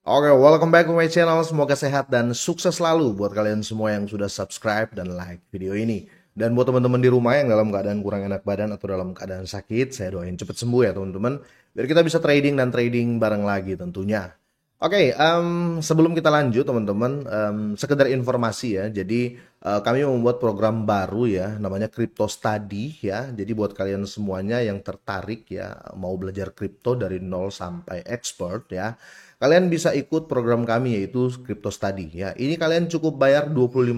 Oke, welcome back to my channel. Semoga sehat dan sukses selalu buat kalian semua yang sudah subscribe dan like video ini. Dan buat teman-teman di rumah yang dalam keadaan kurang enak badan atau dalam keadaan sakit, saya doain cepet sembuh ya teman-teman. Biar kita bisa trading dan trading bareng lagi tentunya. Oke, sebelum kita lanjut teman-teman, sekedar informasi ya. Jadi kami membuat program baru ya, namanya Crypto Study ya. Jadi buat kalian semuanya yang tertarik ya, mau belajar kripto dari nol sampai expert ya, kalian bisa ikut program kami yaitu Crypto Study ya. Ini kalian cukup bayar $25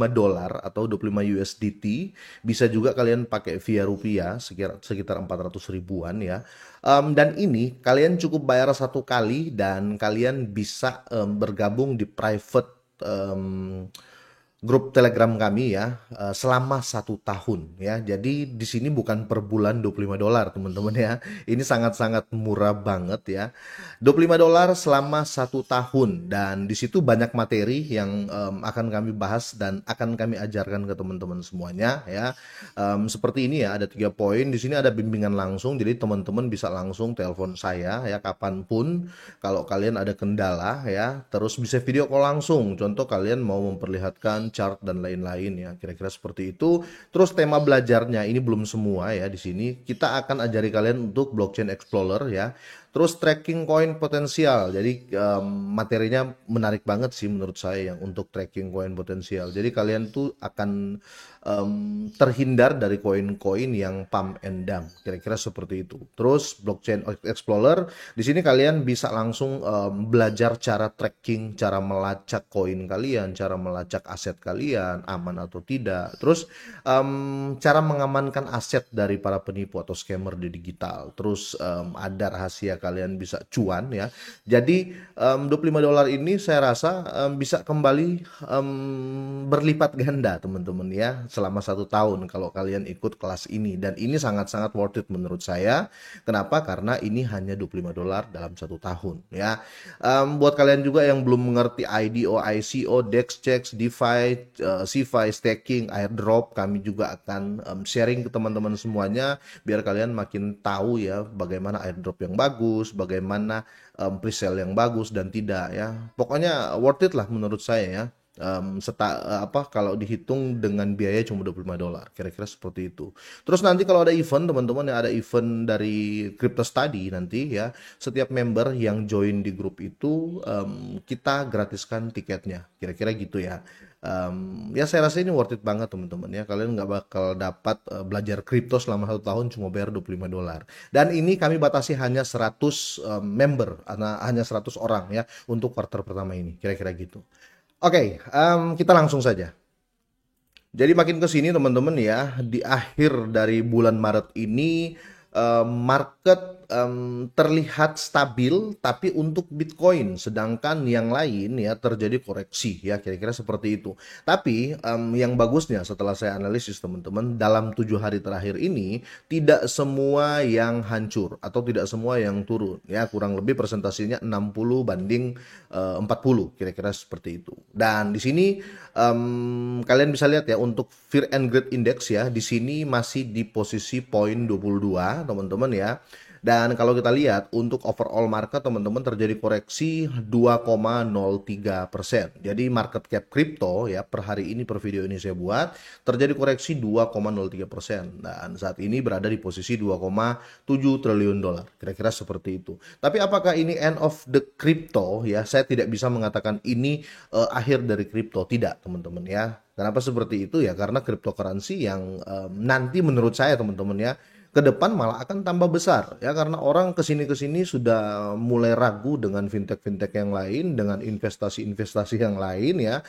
atau 25 USDT. Bisa juga kalian pakai via rupiah sekitar 400 ribuan ya. Dan ini kalian cukup bayar satu kali dan kalian bisa bergabung di private grup Telegram kami ya selama 1 tahun ya. Jadi di sini bukan per bulan $25 teman-teman ya. Ini sangat-sangat murah banget ya. $25 selama 1 tahun dan di situ banyak materi yang akan kami bahas dan akan kami ajarkan ke teman-teman semuanya ya. Seperti ini ya, ada 3 poin. Di sini ada bimbingan langsung, jadi teman-teman bisa langsung telepon saya ya kapanpun kalau kalian ada kendala ya. Terus bisa video call langsung. Contoh kalian mau memperlihatkan chart dan lain-lain ya, kira-kira seperti itu. Terus tema belajarnya ini belum semua ya, di sini kita akan ajari kalian untuk blockchain explorer ya. Terus tracking koin potensial. Jadi materinya menarik banget sih menurut saya yang untuk tracking koin potensial. Jadi kalian tuh akan terhindar dari koin-koin yang pump and dump. Kira-kira seperti itu. Terus blockchain explorer, di sini kalian bisa langsung belajar cara tracking, cara melacak koin kalian, cara melacak aset kalian aman atau tidak. Terus cara mengamankan aset dari para penipu atau scammer di digital. Terus ada rahasia kalian bisa cuan ya. Jadi $25 ini saya rasa bisa kembali berlipat ganda teman-teman ya selama 1 tahun kalau kalian ikut kelas ini, dan ini sangat-sangat worth it menurut saya. Kenapa? Karena ini hanya $25 dalam 1 tahun ya. Buat kalian juga yang belum mengerti IDO, ICO, DEX, checks, DeFi, CeFi, staking, airdrop, kami juga akan sharing ke teman-teman semuanya biar kalian makin tahu ya bagaimana airdrop yang bagus, bagaimana presale yang bagus dan tidak ya. Pokoknya worth it lah menurut saya ya. Kalau dihitung dengan biaya cuma $25, kira-kira seperti itu. Terus nanti kalau ada event teman-teman ya, ada event dari Crypto Study nanti ya, setiap member yang join di grup itu kita gratiskan tiketnya, kira-kira gitu ya. Ya saya rasa ini worth it banget teman-teman ya. Kalian nggak bakal dapat belajar kripto selama 1 tahun cuma bayar $25. Dan ini kami batasi hanya 100 member, hanya 100 orang ya untuk quarter pertama ini, kira-kira gitu. Oke, kita langsung saja. Jadi makin ke sini teman-teman ya, di akhir dari bulan Maret ini market terlihat stabil tapi untuk Bitcoin, sedangkan yang lain ya terjadi koreksi ya, kira-kira seperti itu. Tapi yang bagusnya setelah saya analisis teman-teman, dalam 7 hari terakhir ini tidak semua yang hancur atau tidak semua yang turun ya, kurang lebih presentasinya 60 banding 40, kira-kira seperti itu. Dan di sini kalian bisa lihat ya untuk Fear and Greed Index ya, di sini masih di posisi poin 22 teman-teman ya. Dan kalau kita lihat untuk overall market teman-teman terjadi koreksi 2,03%. Jadi market cap kripto ya per hari ini, per video ini saya buat, terjadi koreksi 2,03%. Dan saat ini berada di posisi 2,7 triliun dolar. Kira-kira seperti itu. Tapi apakah ini end of the crypto ya? Saya tidak bisa mengatakan ini akhir dari kripto. Tidak teman-teman ya. Kenapa seperti itu ya? Karena cryptocurrency yang nanti menurut saya teman-teman ya, ke depan malah akan tambah besar ya, karena orang kesini sudah mulai ragu dengan fintech-fintech yang lain, dengan investasi-investasi yang lain ya.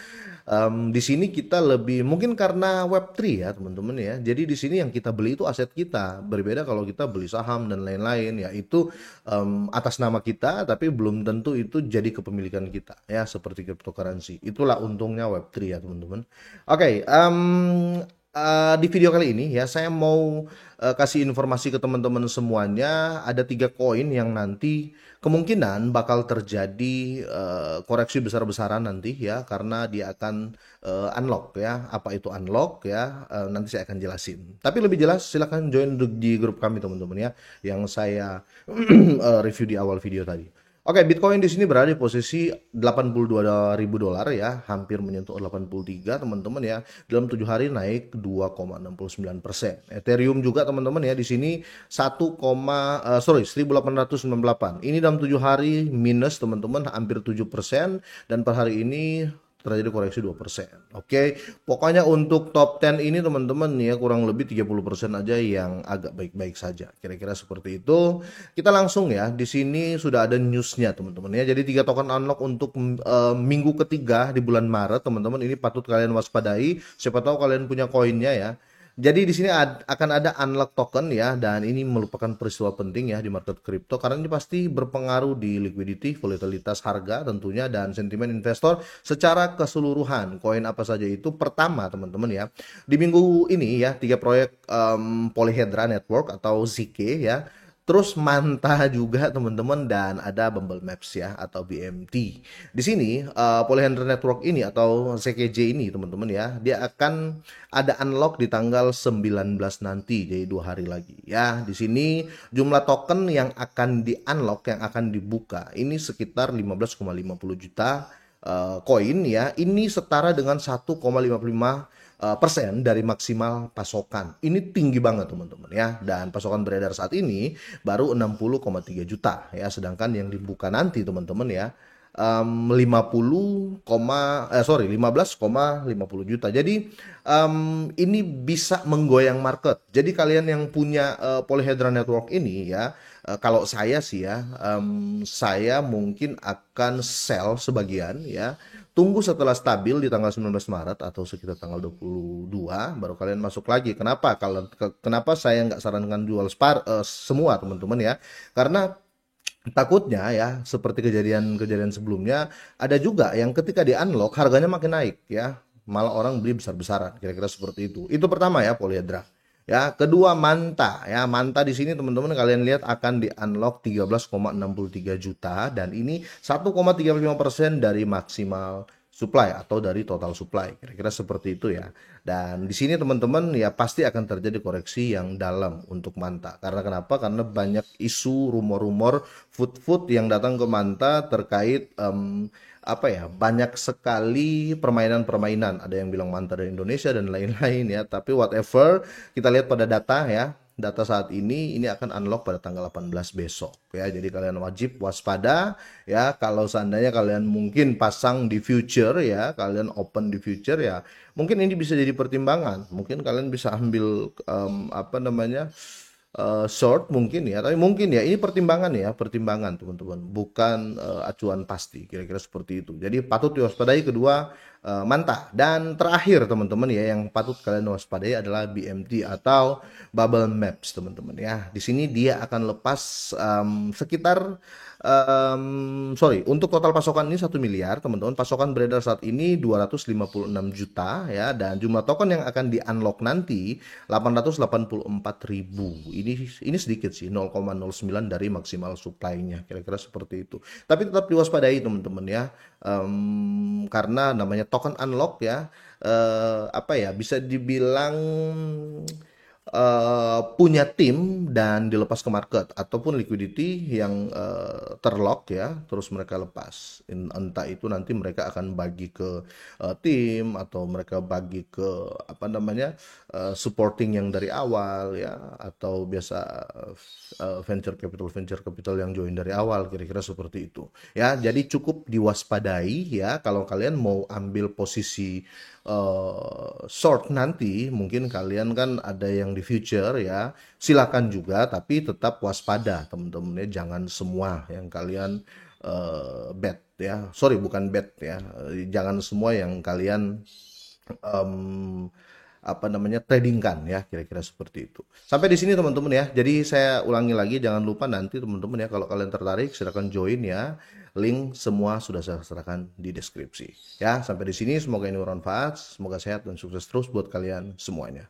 Di sini kita lebih mungkin karena Web3 ya teman-teman ya. Jadi di sini yang kita beli itu aset kita, berbeda kalau kita beli saham dan lain-lain ya, itu atas nama kita tapi belum tentu itu jadi kepemilikan kita ya, seperti cryptocurrency. Itulah untungnya Web3 ya teman-teman. Oke, di video kali ini ya saya mau kasih informasi ke teman-teman semuanya. Ada 3 koin yang nanti kemungkinan bakal terjadi koreksi besar-besaran nanti ya, karena dia akan unlock ya. Apa itu unlock ya, nanti saya akan jelasin. Tapi lebih jelas silahkan join di grup kami teman-teman ya, yang saya review di awal video tadi. Oke, Bitcoin di sini berada di posisi 82 ribu dolar ya, hampir menyentuh 83 teman-teman ya. Dalam 7 hari naik 2,69%. Ethereum juga teman-teman ya di sini 1898. Ini dalam 7 hari minus teman-teman hampir 7% dan per hari ini terjadi koreksi 2%. Oke, pokoknya untuk top 10 ini teman-teman ya kurang lebih 30% aja yang agak baik-baik saja. Kira-kira seperti itu. Kita langsung ya, di sini sudah ada newsnya teman-teman ya. Jadi 3 token unlock untuk minggu ketiga di bulan Maret teman-teman. Ini patut kalian waspadai. Siapa tahu kalian punya koinnya ya. Jadi di sini akan ada unlock token ya, dan ini merupakan peristiwa penting ya di market kripto karena ini pasti berpengaruh di liquidity, volatilitas harga tentunya dan sentimen investor secara keseluruhan. Koin apa saja itu? Pertama teman-teman ya, di minggu ini ya 3 proyek Polyhedra Network atau ZK ya. Terus Manta juga teman-teman dan ada Bumble Maps ya atau BMT. Di sini Polyhedra Network ini atau CKJ ini teman-teman ya, dia akan ada unlock di tanggal 19 nanti, jadi 2 hari lagi ya. Di sini jumlah token yang akan di unlock, yang akan dibuka ini sekitar 15,50 juta koin ya. Ini setara dengan 1,55% dari maksimal pasokan. Ini tinggi banget teman-teman ya. Dan pasokan beredar saat ini baru 60,3 juta ya. Sedangkan yang dibuka nanti teman-teman ya 15,50 juta. Jadi ini bisa menggoyang market. Jadi kalian yang punya Polyhedra Network ini ya, kalau saya sih ya, saya mungkin akan sell sebagian ya. Tunggu setelah stabil di tanggal 19 Maret atau sekitar tanggal 22 baru kalian masuk lagi. Kenapa? Kenapa saya nggak sarankan jual semua teman-teman ya? Karena takutnya ya, seperti kejadian-kejadian sebelumnya, ada juga yang ketika di unlock harganya makin naik ya, malah orang beli besar-besaran, kira-kira seperti itu. Itu pertama ya Polyhedra. Ya, kedua Manta ya, Manta di sini teman-teman kalian lihat akan di unlock 13,63 juta dan ini 1,35% dari maksimal supply atau dari total supply, kira-kira seperti itu ya. Dan di sini teman-teman ya pasti akan terjadi koreksi yang dalam untuk Manta. Karena kenapa? Karena banyak isu rumor-rumor food yang datang ke Manta terkait apa ya, banyak sekali permainan-permainan. Ada yang bilang Manta dari Indonesia dan lain-lain ya. Tapi whatever, kita lihat pada data ya. Data saat ini akan unlock pada tanggal 18 besok ya. Jadi kalian wajib waspada ya. Kalau seandainya kalian mungkin pasang di future ya, kalian open di future ya, mungkin ini bisa jadi pertimbangan. Mungkin kalian bisa ambil apa namanya, short mungkin ya, tapi mungkin ya ini pertimbangan teman-teman, bukan acuan pasti, kira-kira seperti itu. Jadi patut diwaspadai kedua Manta. Dan terakhir teman-teman ya, yang patut kalian waspadai adalah BMT atau Bubble Maps teman-teman ya. Di sini dia akan lepas sekitar untuk total pasokan ini 1 miliar teman-teman. Pasokan beredar saat ini 256 juta ya, dan jumlah token yang akan di unlock nanti 884.000. Ini sedikit sih, 0,09 dari maksimal supply-nya, kira-kira seperti itu. Tapi tetap diwaspadai teman-teman ya, karena namanya token unlock ya, apa ya, bisa dibilang punya tim dan dilepas ke market ataupun liquidity yang terlock ya, terus mereka lepas. Entah itu nanti mereka akan bagi ke tim atau mereka bagi ke apa namanya, supporting yang dari awal ya, atau biasa venture capital yang join dari awal, kira-kira seperti itu ya. Jadi cukup diwaspadai ya kalau kalian mau ambil posisi short nanti. Mungkin kalian kan ada yang di future ya, silakan juga, tapi tetap waspada teman-teman ya, jangan semua yang kalian bet ya, sorry bukan bet ya, jangan semua yang kalian apa namanya, tradingkan ya, kira-kira seperti itu. Sampai di sini teman-teman ya. Jadi saya ulangi lagi, jangan lupa nanti teman-teman ya, kalau kalian tertarik silakan join ya. Link semua sudah saya serahkan di deskripsi ya. Sampai di sini, semoga ini bermanfaat, semoga sehat dan sukses terus buat kalian semuanya.